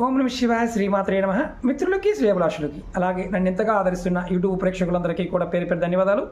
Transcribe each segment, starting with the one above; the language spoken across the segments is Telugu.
ఓం నమ శివాయ శ్రీమాత్రే నమ. మిత్రులకి శ్రేయభిలాషులకి అలాగే నన్ను ఎంతగా ఆదరిస్తున్న యూట్యూబ్ ప్రేక్షకులందరికీ కూడా పేరు పేరు ధన్యవాదాలు.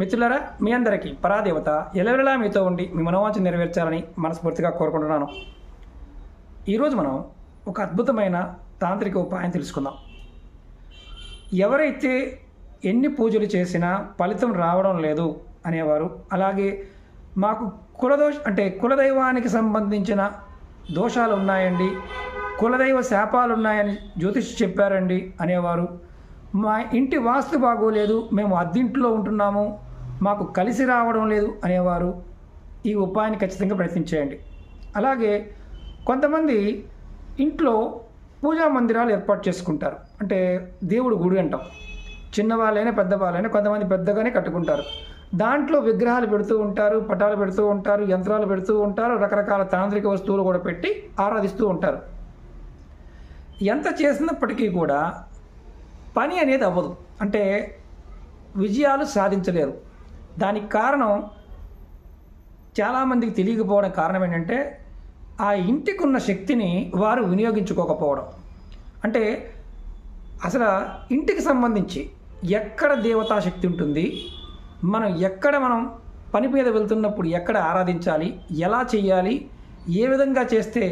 మిత్రులారా, మీ అందరికీ పరాదేవత ఎల్లవెల్లలా మీతో ఉండి మీ మనోవాంఛ నెరవేర్చాలని మనస్ఫూర్తిగా కోరుకుంటున్నాను. ఈరోజు మనం ఒక అద్భుతమైన తాంత్రిక ఉపాయం తెలుసుకుందాం. ఎవరైతే ఎన్ని పూజలు చేసినా ఫలితం రావడం లేదు అనేవారు, అలాగే మాకు కులదైవానికి సంబంధించిన దోషాలు ఉన్నాయండి, కులదైవ శాపాలు ఉన్నాయని జ్యోతిష్ చెప్పారండి అనేవారు, మా ఇంటి వాస్తు బాగోలేదు, మేము అద్దింట్లో ఉంటున్నాము, మాకు కలిసి రావడం లేదు అనేవారు ఈ ఉపాయాన్ని ఖచ్చితంగా ప్రయత్నించేయండి. అలాగే కొంతమంది ఇంట్లో పూజా మందిరాలు ఏర్పాటు చేసుకుంటారు. అంటే దేవుడు గుడి అంటాం. చిన్నవాళ్ళైనా పెద్దవాళ్ళైనా కొంతమంది పెద్దగానే కట్టుకుంటారు. దాంట్లో విగ్రహాలు పెడుతూ ఉంటారు, పటాలు పెడుతూ ఉంటారు, యంత్రాలు పెడుతూ ఉంటారు, రకరకాల తాంత్రిక వస్తువులు కూడా పెట్టి ఆరాధిస్తూ ఉంటారు. ఎంత చేసినప్పటికీ కూడా పని అనేది అవ్వదు, అంటే విజయాలు సాధించలేరు. దానికి కారణం చాలామందికి తెలియకపోవడం కారణం ఏంటంటే ఆ ఇంటికి ఉన్న శక్తిని వారు వినియోగించుకోకపోవడం. అంటే అసలు ఇంటికి సంబంధించి ఎక్కడ దేవతా శక్తి ఉంటుంది, మనం పని మీద వెళ్తున్నప్పుడు ఎక్కడ ఆరాధించాలి, ఎలా చేయాలి, ఏ విధంగా చేస్తే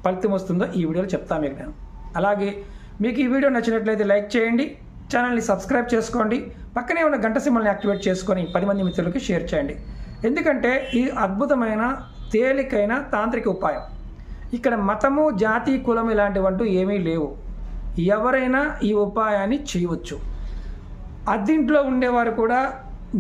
ఫలితం వస్తుందో ఈ వీడియోలో చెప్తాను మీకు నేను. అలాగే మీకు ఈ వీడియో నచ్చినట్లయితే లైక్ చేయండి, ఛానల్ని సబ్స్క్రైబ్ చేసుకోండి, పక్కనే ఉన్న గంట సింబల్ని యాక్టివేట్ చేసుకొని 10 మంది మిత్రులకి షేర్ చేయండి. ఎందుకంటే ఈ అద్భుతమైన తేలికైన తాంత్రిక ఉపాయం. ఇక్కడ మతము, జాతి, కులం ఇలాంటివంటూ ఏమీ లేవు. ఎవరైనా ఈ ఉపాయాన్ని చేయవచ్చు. అద్దింట్లో ఉండేవారు కూడా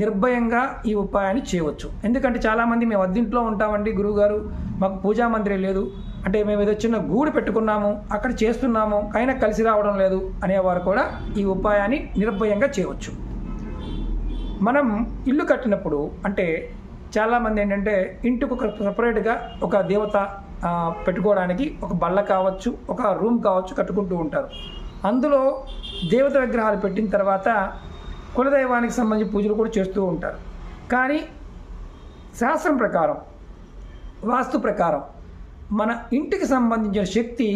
నిర్భయంగా ఈ ఉపాయాన్ని చేయవచ్చు. ఎందుకంటే చాలామంది మేము అద్దింట్లో ఉంటామండి గురువుగారు, మాకు పూజా మందిరం లేదు, అంటే మేము ఏదో చిన్న గూడు పెట్టుకున్నాము, అక్కడ చేస్తున్నాము, అయినా కలిసి రావడం లేదు అనేవారు కూడా ఈ ఉపాయాన్ని నిర్భయంగా చేయవచ్చు. మనం ఇల్లు కట్టినప్పుడు అంటే చాలామంది ఏంటంటే ఇంటికి ఒక సపరేట్గా ఒక దేవత పెట్టుకోవడానికి ఒక బల్ల కావచ్చు, ఒక రూమ్ కావచ్చు కట్టుకుంటూ ఉంటారు. అందులో దేవత విగ్రహాలు పెట్టిన తర్వాత కులదైవానికి సంబంధించి పూజలు కూడా చేస్తూ ఉంటారు. కానీ శాస్త్రం ప్రకారం, వాస్తు ప్రకారం మన ఇంటికి సంబంధించిన శక్తి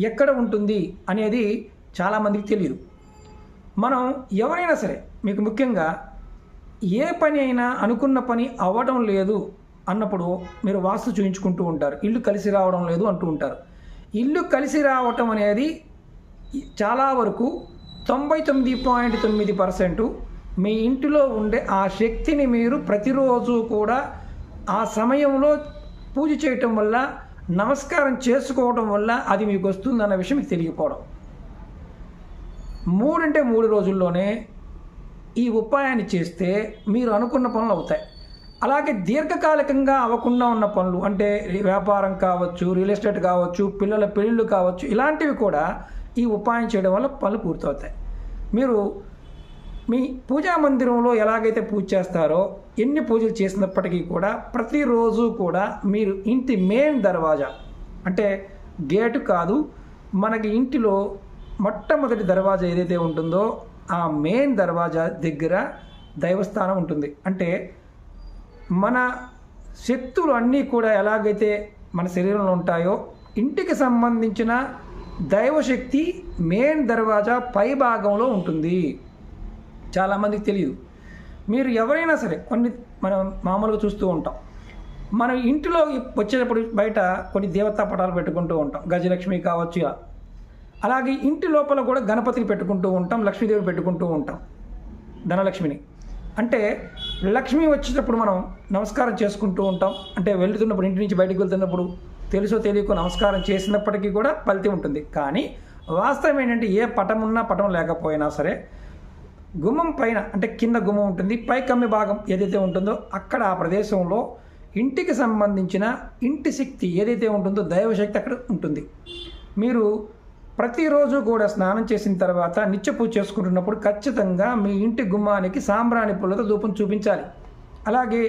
ఎక్కడ ఉంటుంది అనేది చాలామందికి తెలియదు. మనం ఎవరైనా సరే, మీకు ముఖ్యంగా ఏ పని అయినా అనుకున్న పని అవ్వడం లేదు అన్నప్పుడు మీరు వాస్తు చూయించుకుంటూ ఉంటారు, ఇల్లు కలిసి రావడం లేదు అంటూ ఉంటారు. ఇల్లు కలిసి రావటం అనేది చాలా వరకు 99.9% మీ ఇంటిలో ఉండే ఆ శక్తిని మీరు ప్రతిరోజు కూడా ఆ సమయంలో పూజ చేయటం వల్ల, నమస్కారం చేసుకోవడం వల్ల అది మీకు వస్తుందన్న విషయం మీకు తెలియకపోవడం. 3 రోజుల్లోనే ఈ ఉపాయాన్ని చేస్తే మీరు అనుకున్న పనులు అవుతాయి. అలాగే దీర్ఘకాలికంగా అవ్వకుండా ఉన్న పనులు, అంటే వ్యాపారం కావచ్చు, రియల్ ఎస్టేట్ కావచ్చు, పిల్లల పెళ్ళిళ్ళు కావచ్చు, ఇలాంటివి కూడా ఈ ఉపాయం చేయడం వల్ల పనులు పూర్తవుతాయి. మీరు మీ పూజా మందిరంలో ఎలాగైతే పూజ చేస్తారో, ఎన్ని పూజలు చేసినప్పటికీ కూడా ప్రతిరోజు కూడా మీరు ఇంటి మెయిన్ దర్వాజా, అంటే గేటు కాదు, మనకి ఇంటిలో మొట్టమొదటి దర్వాజా ఏదైతే ఉంటుందో ఆ మెయిన్ దర్వాజా దగ్గర దైవస్థానం ఉంటుంది. అంటే మన శక్తులు అన్నీ కూడా ఎలాగైతే మన శరీరంలో ఉంటాయో, ఇంటికి సంబంధించిన దైవశక్తి మెయిన్ దర్వాజా పై భాగంలో ఉంటుంది. చాలామందికి తెలియదు. మీరు ఎవరైనా సరే మనం మామూలుగా చూస్తూ ఉంటాం, మన ఇంటిలో వచ్చేటప్పుడు బయట కొన్ని దేవతా పటాలు పెట్టుకుంటూ ఉంటాం, గజలక్ష్మి కావచ్చు. అలాగే ఇంటి లోపల కూడా గణపతిని పెట్టుకుంటూ ఉంటాం, లక్ష్మీదేవి పెట్టుకుంటూ ఉంటాం, ధనలక్ష్మిని. అంటే లక్ష్మి వచ్చేటప్పుడు మనం నమస్కారం చేసుకుంటూ ఉంటాం. అంటే వెళ్తున్నప్పుడు, ఇంటి నుంచి బయటకు వెళ్తున్నప్పుడు తెలుసో తెలియకో నమస్కారం చేసినప్పటికీ కూడా ఫలితం ఉంటుంది. కానీ వాస్తవం ఏంటంటే ఏ పటం ఉన్నా పటం లేకపోయినా సరే గుమ్మం పైన, అంటే కింద గుమ్మం ఉంటుంది, పై కమ్మి భాగం ఏదైతే ఉంటుందో అక్కడ ఆ ప్రదేశంలో ఇంటికి సంబంధించిన ఇంటి శక్తి ఏదైతే ఉంటుందో దైవశక్తి అక్కడ ఉంటుంది. మీరు ప్రతిరోజు కూడా స్నానం చేసిన తర్వాత నిత్య పూజ చేసుకుంటున్నప్పుడు ఖచ్చితంగా మీ ఇంటి గుమ్మానికి సాంబ్రాణి పుల్లతో ధూపం చూపించాలి. అలాగే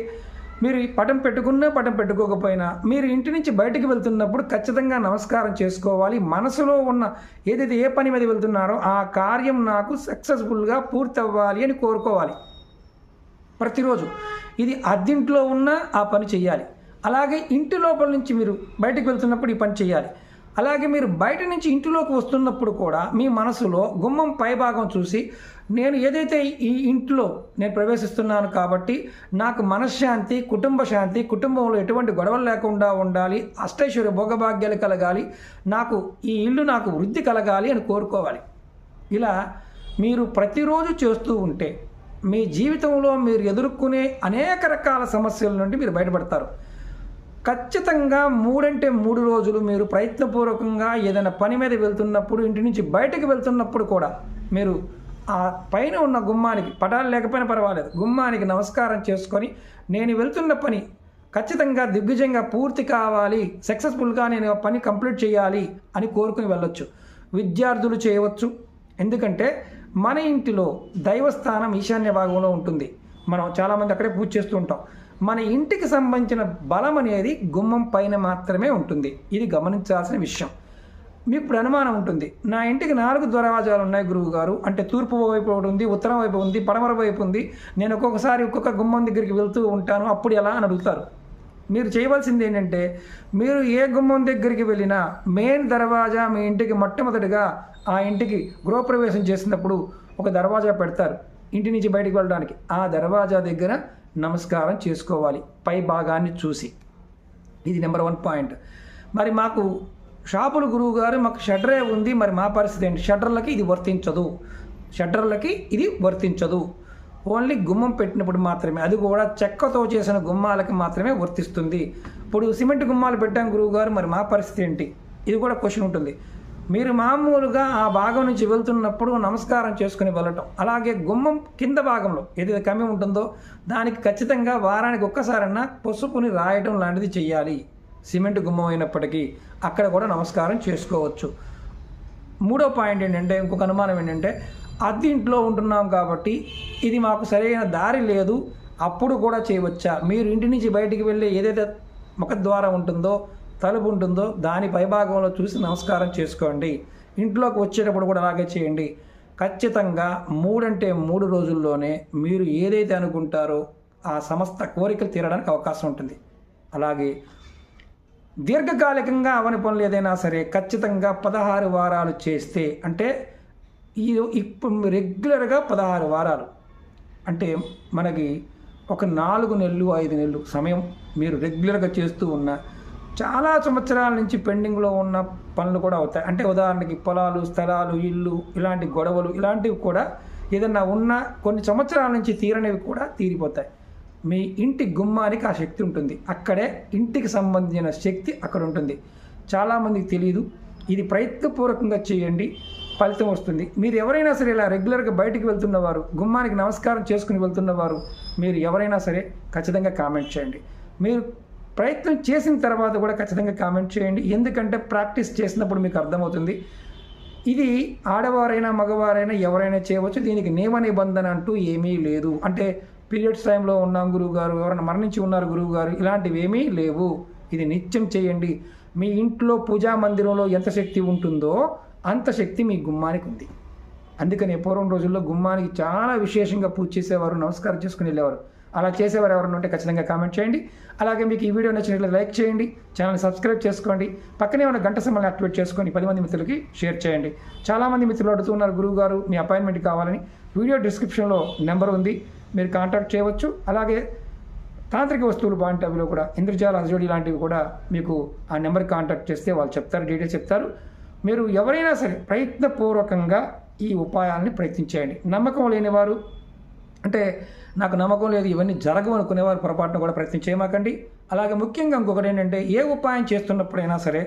మీరు పటం పెట్టుకున్నా పటం పెట్టుకోకపోయినా మీరు ఇంటి నుంచి బయటికి వెళ్తున్నప్పుడు ఖచ్చితంగా నమస్కారం చేసుకోవాలి. మనసులో ఉన్న ఏదైతే ఏ పని మీద వెళ్తున్నారో ఆ కార్యం నాకు సక్సెస్ఫుల్గా పూర్తి అవ్వాలి అని కోరుకోవాలి ప్రతిరోజు. ఇది అద్దింట్లో ఉన్న ఆ పని చేయాలి. అలాగే ఇంటి లోపల నుంచి మీరు బయటికి వెళ్తున్నప్పుడు ఈ పని చేయాలి. అలాగే మీరు బయట నుంచి ఇంటిలోకి వస్తున్నప్పుడు కూడా మీ మనసులో గుమ్మం పైభాగం చూసి నేను ఏదైతే ఈ ఇంట్లో నేను ప్రవేశిస్తున్నాను కాబట్టి నాకు మనశ్శాంతి, కుటుంబ శాంతి, కుటుంబంలో ఎటువంటి గొడవలు లేకుండా ఉండాలి, అష్టైశ్వర్య భోగభాగ్యాలు కలగాలి, నాకు ఈ ఇల్లు నాకు వృద్ధి కలగాలి అని కోరుకోవాలి. ఇలా మీరు ప్రతిరోజు చేస్తూ ఉంటే మీ జీవితంలో మీరు ఎదుర్కొనే అనేక రకాల సమస్యల నుండి మీరు బయటపడతారు. ఖచ్చితంగా 3 అంటే 3 రోజులు మీరు ప్రయత్నపూర్వకంగా ఏదైనా పని మీద వెళ్తున్నప్పుడు, ఇంటి నుంచి బయటకు వెళ్తున్నప్పుడు కూడా మీరు ఆ పైన ఉన్న గుమ్మానికి, పటాలు లేకపోయినా పర్వాలేదు, గుమ్మానికి నమస్కారం చేసుకొని నేను వెళ్తున్న పని ఖచ్చితంగా దిగ్విజయంగా పూర్తి కావాలి, సక్సెస్ఫుల్గా నేను ఆ పని కంప్లీట్ చేయాలి అని కోరుకుని వెళ్ళొచ్చు. విద్యార్థులు చేయవచ్చు. ఎందుకంటే మన ఇంటిలో దైవస్థానం ఈశాన్య భాగంలో ఉంటుంది. మనం చాలామంది అక్కడే పూజ చేస్తూ ఉంటాం. మన ఇంటికి సంబంధించిన బలం అనేది గుమ్మం పైన మాత్రమే ఉంటుంది. ఇది గమనించాల్సిన విషయం. మీకు ఇప్పుడు అనుమానం ఉంటుంది, నా ఇంటికి 4 దర్వాజాలు ఉన్నాయి గురువు గారు, అంటే తూర్పు వైపు ఒకటి ఉంది, ఉత్తరం వైపు ఉంది, పడమర వైపు ఉంది, నేను ఒక్కొక్కసారి ఒక్కొక్క గుమ్మం దగ్గరికి వెళ్తూ ఉంటాను, అప్పుడు ఎలా అని అడుగుతారు. మీరు చేయవలసింది ఏంటంటే, మీరు ఏ గుమ్మం దగ్గరికి వెళ్ళినా మెయిన్ దర్వాజా మీ ఇంటికి మొట్టమొదటిగా ఆ ఇంటికి గృహప్రవేశం చేసినప్పుడు ఒక దర్వాజా పెడతారు ఇంటి నుంచి బయటికి వెళ్ళడానికి. ఆ దర్వాజా దగ్గర నమస్కారం చేసుకోవాలి పై భాగాన్ని చూసి. ఇది నెంబర్ 1 పాయింట్. మరి మాకు షాపులు గురువు గారు మాకు షట్టరే ఉంది, మరి మా పరిస్థితి ఏంటి? షట్టర్లకి ఇది వర్తించదు. ఓన్లీ గుమ్మం పెట్టినప్పుడు మాత్రమే, అది కూడా చెక్కతో చేసిన గుమ్మాలకి మాత్రమే వర్తిస్తుంది. ఇప్పుడు సిమెంట్ గుమ్మాలు పెట్టాం గురువు గారు, మరి మా పరిస్థితి ఏంటి? ఇది కూడా క్వశ్చన్ ఉంటుంది. మీరు మామూలుగా ఆ భాగం నుంచి వెళ్తున్నప్పుడు నమస్కారం చేసుకుని వెళ్ళటం. అలాగే గుమ్మం కింద భాగంలో ఏదైతే కమ్మి ఉంటుందో దానికి ఖచ్చితంగా వారానికి ఒక్కసారన్నా పసుపుని రాయటం లాంటిది చేయాలి. సిమెంట్ గుమ్మం అయినప్పటికీ అక్కడ కూడా నమస్కారం చేసుకోవచ్చు. 3వ పాయింట్ ఏంటంటే, ఇంకొక అనుమానం ఏంటంటే, అద్దె ఇంట్లో ఉంటున్నాం కాబట్టి ఇది మాకు సరైన దారి లేదు, అప్పుడు కూడా చేయవచ్చా? మీరు ఇంటి నుంచి బయటికి వెళ్ళి ఏదైతే ముఖద్వారం ఉంటుందో, తలుపు ఉంటుందో దాని పైభాగంలో చూసి నమస్కారం చేసుకోండి. ఇంట్లోకి వచ్చేటప్పుడు కూడా అలాగే చేయండి. ఖచ్చితంగా 3 అంటే 3 రోజుల్లోనే మీరు ఏదైతే అనుకుంటారో ఆ సమస్త కోరికలు తీరడానికి అవకాశం ఉంటుంది. అలాగే దీర్ఘకాలికంగా అవని పనులు ఏదైనా సరే ఖచ్చితంగా 16 వారాలు చేస్తే, అంటే ఇప్పుడు రెగ్యులర్గా 16 వారాలు అంటే మనకి ఒక 4 నెలలు 5 నెలలు సమయం మీరు రెగ్యులర్గా చేస్తూ ఉన్న చాలా సంవత్సరాల నుంచి పెండింగ్లో ఉన్న పనులు కూడా అవుతాయి. అంటే ఉదాహరణకి పొలాలు, స్థలాలు, ఇల్లు, ఇలాంటి గొడవలు ఇలాంటివి కూడా ఏదన్నా ఉన్న కొన్ని సంవత్సరాల నుంచి తీరనివి కూడా తీరిపోతాయి. మీ ఇంటి గుమ్మానికి ఆ శక్తి ఉంటుంది. అక్కడే ఇంటికి సంబంధించిన శక్తి అక్కడ ఉంటుంది. చాలామందికి తెలియదు. ఇది ప్రయత్నపూర్వకంగా చేయండి, ఫలితం వస్తుంది. మీరు ఎవరైనా సరే ఇలా రెగ్యులర్గా బయటికి వెళ్తున్నవారు, గుమ్మానికి నమస్కారం చేసుకుని వెళ్తున్నవారు, మీరు ఎవరైనా సరే ఖచ్చితంగా కామెంట్ చేయండి. మీరు ప్రయత్నం చేసిన తర్వాత కూడా ఖచ్చితంగా కామెంట్ చేయండి. ఎందుకంటే ప్రాక్టీస్ చేసినప్పుడు మీకు అర్థమవుతుంది. ఇది ఆడవారైనా మగవారైనా ఎవరైనా చేయవచ్చు. దీనికి నియమ నిబంధన అంటూ ఏమీ లేదు. అంటే పీరియడ్స్ టైంలో ఉన్నాం గురువుగారు, ఎవరైనా మరణించి ఉన్నారు గురువుగారు, ఇలాంటివి ఏమీ లేవు. ఇది నిత్యం చేయండి. మీ ఇంట్లో పూజా మందిరంలో ఎంత శక్తి ఉంటుందో అంత శక్తి మీ గుమ్మానికి ఉంది. అందుకని పూర్వం రోజుల్లో గుమ్మానికి చాలా విశేషంగా పూజ చేసేవారు, నమస్కారం చేసుకుని వెళ్ళేవారు. అలా చేసేవారు ఎవరైనా ఉంటే ఖచ్చితంగా కామెంట్ చేయండి. అలాగే మీకు ఈ వీడియో నచ్చినట్లయితే లైక్ చేయండి, ఛానల్ సబ్స్క్రైబ్ చేసుకోండి, పక్కనే ఉన్న గంట సింబల్ని యాక్టివేట్ చేసుకొని 10 మంది మిత్రులకి షేర్ చేయండి. చాలామంది మిత్రులు అడుగుతున్నారు గురువు గారు మీ అపాయింట్మెంట్ కావాలని. వీడియో డిస్క్రిప్షన్లో నెంబర్ ఉంది, మీరు కాంటాక్ట్ చేయవచ్చు. అలాగే తాంత్రిక వస్తువులు పాయింట్ ఆఫ్ వ్యూలో కూడా ఇంద్రజాల హజోడి లాంటివి కూడా మీకు ఆ నెంబర్కి కాంటాక్ట్ చేస్తే వాళ్ళు చెప్తారు, డీటెయిల్స్ చెప్తారు. మీరు ఎవరైనా సరే ప్రయత్నపూర్వకంగా ఈ ఉపాయాలని ప్రయత్నించేయండి. నమ్మకం లేనివారు, అంటే నాకు నమ్మకం లేదు ఇవన్నీ జరగవు అనుకునేవారు పొరపాటును కూడా ప్రయత్నం చేయమాకండి. అలాగే ముఖ్యంగా ఇంకొకటి ఏంటంటే, ఏ ఉపాయం చేస్తున్నప్పుడైనా సరే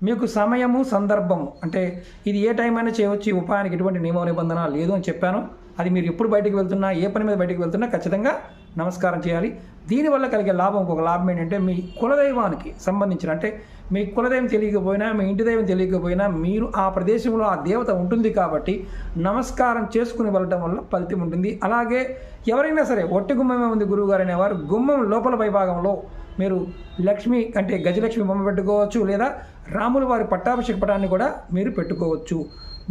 మీకు సమయము, సందర్భము, అంటే ఇది ఏ టైం అయినా చేయవచ్చు, ఈ ఉపాయానికి ఎటువంటి నియమ నిబంధన లేదు అని చెప్పాను. అది మీరు ఎప్పుడు బయటికి వెళ్తున్నా, ఏ పని మీద బయటికి వెళ్తున్నా ఖచ్చితంగా నమస్కారం చేయాలి. దీనివల్ల కలిగే లాభం, ఇంకొక లాభం ఏంటంటే, మీ కులదైవానికి సంబంధించిన, అంటే మీ కులదైవం తెలియకపోయినా, మీ ఇంటి దైవం తెలియకపోయినా, మీరు ఆ ప్రదేశంలో ఆ దేవత ఉంటుంది కాబట్టి నమస్కారం చేసుకుని వెళ్ళటం వల్ల ఫలితం ఉంటుంది. అలాగే ఎవరైనా సరే ఒట్టి గుమ్మమే ఉంది గురువుగారు అనేవారు, గుమ్మం లోపల పైభాగంలో మీరు లక్ష్మి అంటే గజలక్ష్మి బొమ్మ పెట్టుకోవచ్చు, లేదా రాముల వారి పట్టాభిషేక పటాన్ని కూడా మీరు పెట్టుకోవచ్చు.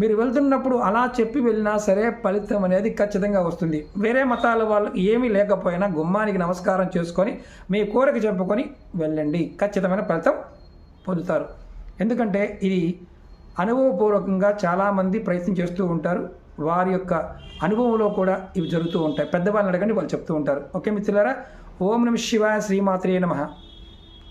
మీరు వెళ్తున్నప్పుడు అలా చెప్పి వెళ్ళినా సరే ఫలితం అనేది ఖచ్చితంగా వస్తుంది. వేరే మతాల వాళ్ళు ఏమీ లేకపోయినా గుమ్మానికి నమస్కారం చేసుకొని మీ కోరిక చెప్పుకొని వెళ్ళండి, ఖచ్చితమైన ఫలితం పొందుతారు. ఎందుకంటే ఇది అనుభవపూర్వకంగా చాలామంది ప్రయత్నం చేస్తూ ఉంటారు. వారి యొక్క అనుభవంలో కూడా ఇవి జరుగుతూ ఉంటాయి. పెద్దవాళ్ళని అడగండి, వాళ్ళు చెప్తూ ఉంటారు. ఓకే మిత్రులారా, ఓం నమః శివాయ, శ్రీమాత్రే నమః.